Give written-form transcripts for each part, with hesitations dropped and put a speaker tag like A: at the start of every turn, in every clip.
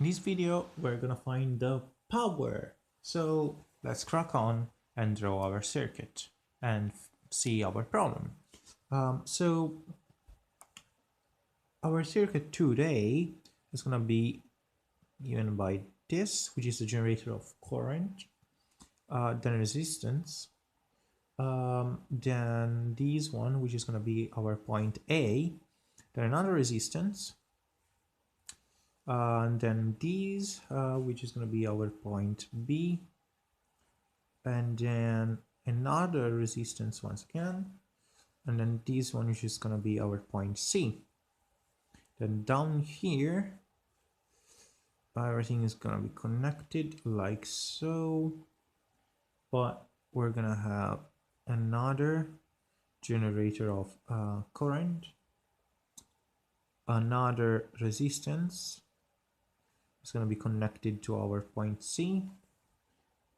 A: In this video, we're gonna find the power. So let's crack on and draw our circuit and see our problem. So our circuit today is gonna be given by this, which is the generator of current, then resistance, then this one, which is gonna be our point A, then another resistance, and then these, which is going to be our point B, and then another resistance once again, and then this one which is going to be our point C. Then down here everything is going to be connected like so, but we're going to have another generator of current, another resistance. It's going to be connected to our point C,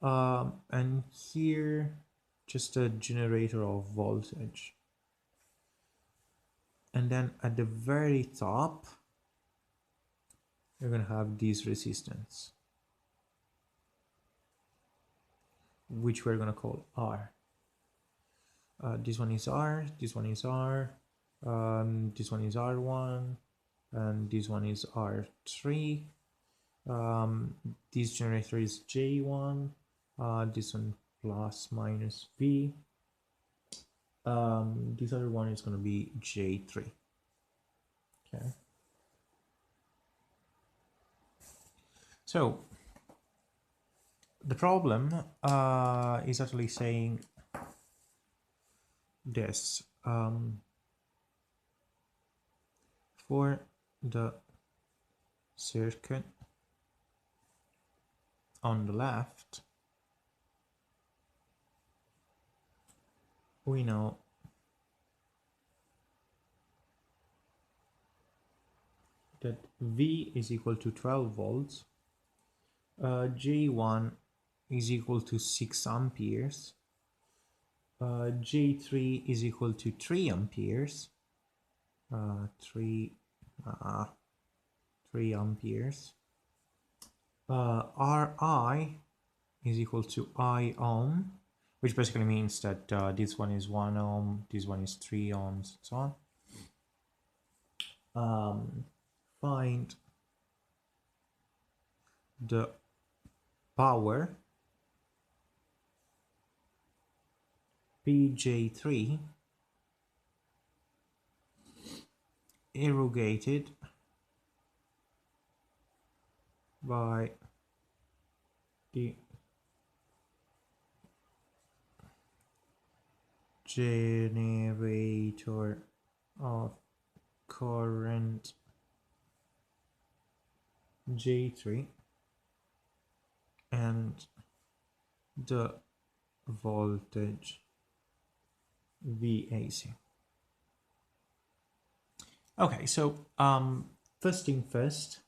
A: and here just a generator of voltage, and then at the very top you're going to have this resistance, which we're going to call R. This one is R, this one is R, this one is R1, and this one is R3. This generator is J1, this one plus minus V. This other one is going to be J3. Okay. So the problem is actually saying this. For the circuit on the left, we know that V is equal to 12 volts, J1 is equal to 6 amperes, J3 is equal to 3 amperes, 3 amperes, Ri is equal to I ohm, which basically means that this one is 1 ohm, this one is 3 ohms, and so on. Find the power Pj3 irrogated by the generator of current J3 and the voltage VAC. Okay, so first thing first,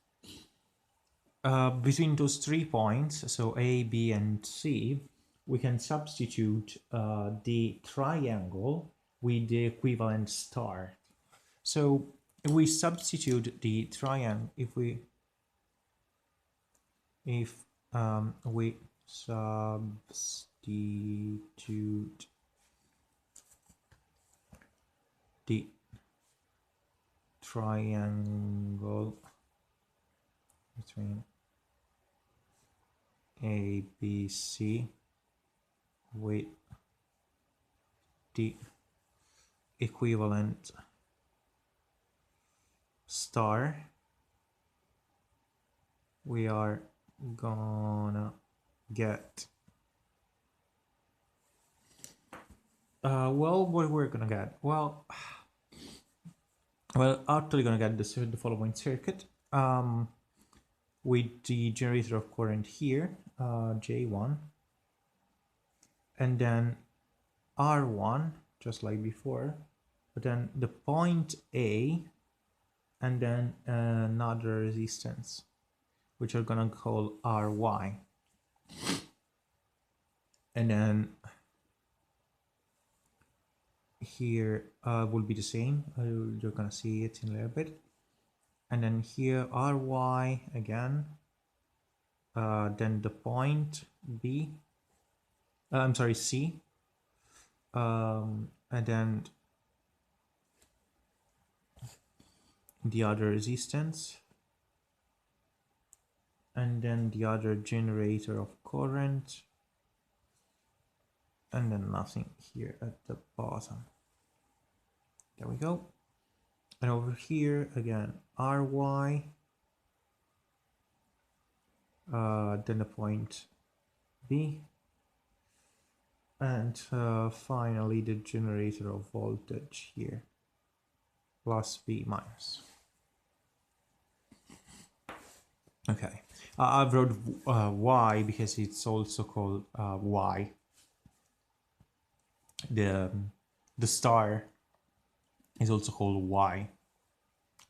A: between those 3 points, so A, B, and C, we can substitute the triangle with the equivalent star. So if we substitute the triangle, if we substitute the triangle between A, B, C with the equivalent star, we are gonna get well, what we're gonna get, well, actually gonna get the following circuit with the generator of current here, J1, and then R1 just like before, but then the point A, and then another resistance which we're gonna call Ry, and then here will be the same. You're gonna see it in a little bit, and then here Ry again, then the point B, I'm sorry, C, and then the other resistance, and then the other generator of current, and then nothing here at the bottom. There we go. And over here again, Ry, then the point B, and finally the generator of voltage here, plus V minus. Okay, I've wrote Y because it's also called Y. The star is also called Y,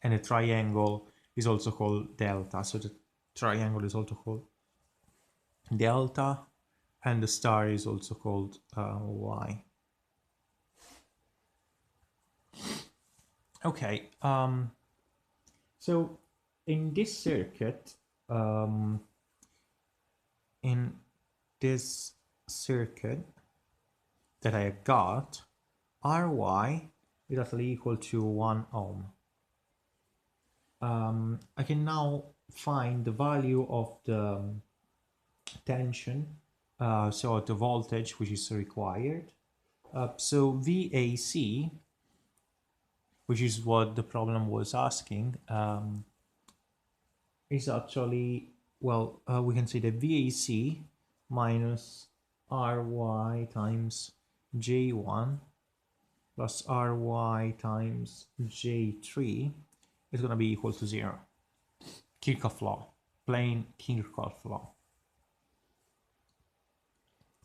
A: and the triangle is also called delta. So the triangle is also called delta, and the star is also called Y. Okay, so in this circuit, that I got, Ry is actually equal to 1 ohm. I can now find the value of the tension, so the voltage which is required. So VAC, which is what the problem was asking, is actually, well, we can say that VAC minus Ry times J1 plus Ry times J3 is going to be equal to 0. Kirchhoff law, plain Kirchhoff law.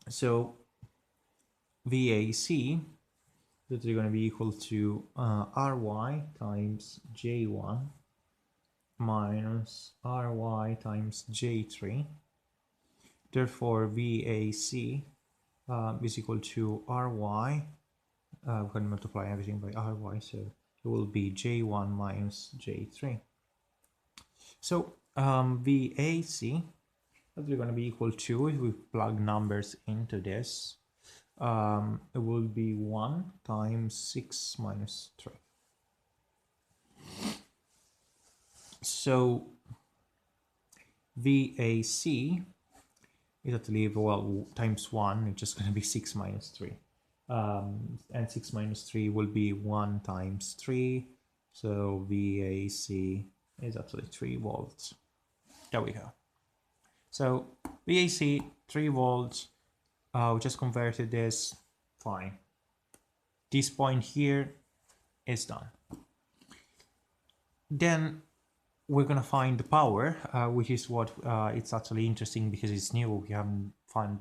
A: So VAC, that is going to be equal to Ry times J1 minus Ry times J3. Therefore, VAC is equal to Ry. We're going to multiply everything by Ry, so it will be J1 minus J3. So VAC is going to be equal to, if we plug numbers into this, it will be 1 times 6 minus 3. So VAC is actually, well, times 1, it's just going to be 6 minus 3. And 6 minus 3 will be 1 times 3. So VAC is actually 3 volts. There we go. So VAC, 3 volts. We just converted this. Fine. This point here is done. Then we're gonna find the power, which is what it's actually interesting because it's new. We haven't found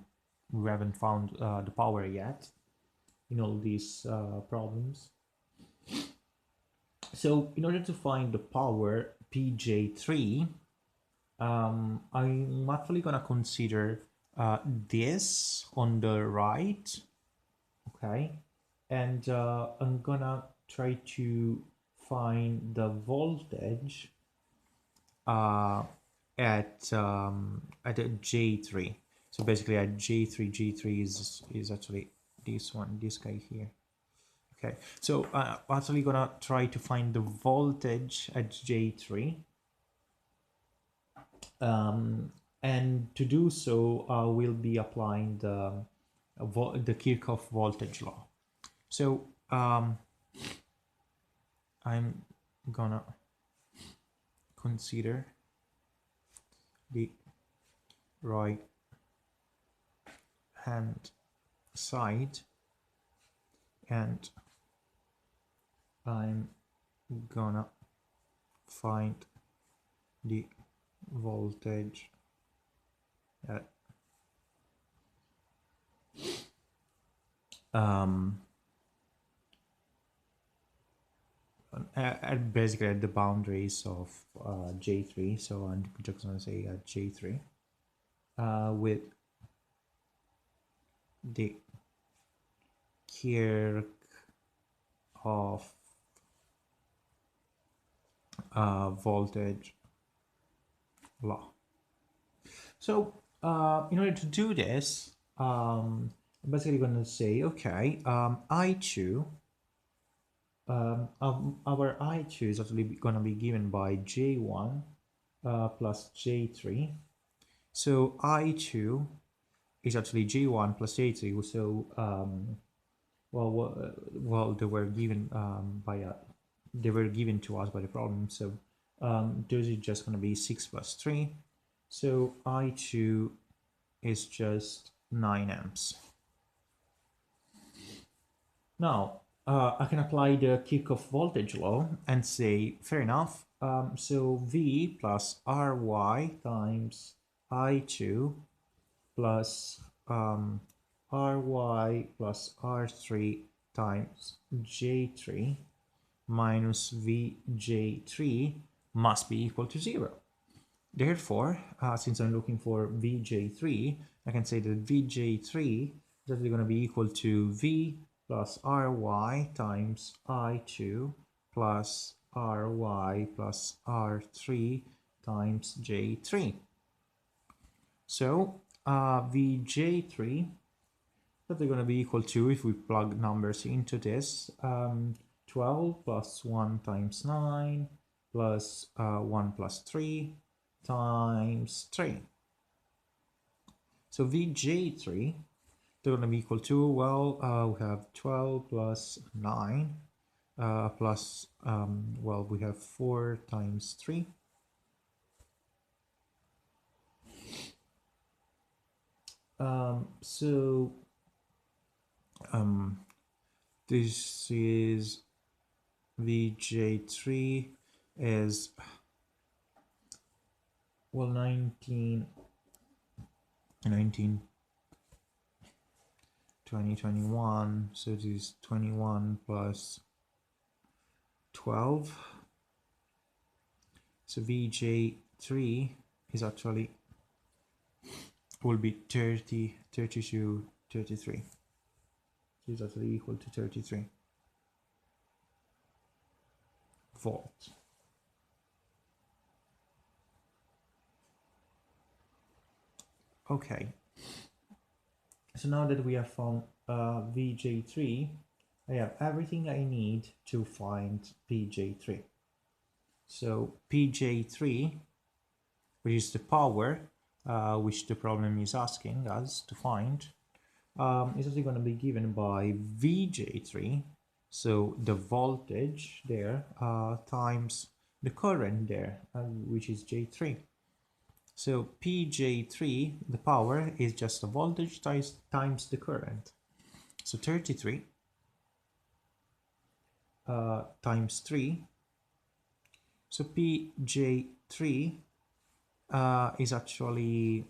A: the power yet in all these problems. So in order to find the power PJ3, I'm actually gonna consider this on the right, okay, and I'm gonna try to find the voltage at J3. So basically at J3 is actually this one, this guy here. Okay, so I'm actually gonna try to find the voltage at J3. And to do so, we'll be applying the Kirchhoff voltage law. So I'm gonna consider the right hand side, and I'm gonna find the voltage at basically at the boundaries of J3. So I'm just gonna say at J3 with the Kirchhoff voltage law. So in order to do this, I'm basically going to say, okay, I2, our I2 is actually going to be given by J1 plus J3. So I2 is actually J1 plus J3. So, well, they were given they were given to us by the problem. So those are just going to be 6 plus 3. So I2 is just 9 amps. Now, I can apply the Kirchhoff voltage law and say, fair enough. So V plus Ry times I2 plus Ry plus R3 times J3 minus Vj3 must be equal to 0. Therefore, since I'm looking for Vj3, I can say that Vj3 is actually going to be equal to V plus Ry times I2 plus Ry plus R3 times J3. So Vj3 that they're going to be equal to, if we plug numbers into this, 12 plus 1 times 9 plus 1 plus 3 times 3. So Vj3, they're going to be equal to, well, we have 12 plus 9 plus, well, we have 4 times 3. So this is Vj3 is, well, 19, 20, 21, so it is 21 plus 12. So Vj3 is actually, will be 30, 32, 33. So it's actually equal to 33 volts. Okay. So now that we have found Vj3, I have everything I need to find Pj3. So Pj3, which is the power which the problem is asking us to find, is actually going to be given by Vj3, so the voltage there times the current there, which is J3. So Pj3, the power, is just the voltage times the current. So 33 times 3. So Pj3 is actually,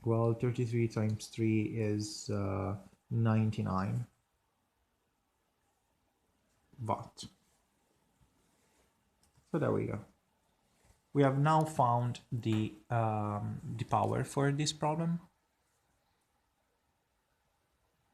A: well, 33 times 3 is 99 watt. So there we go. We have now found the power for this problem.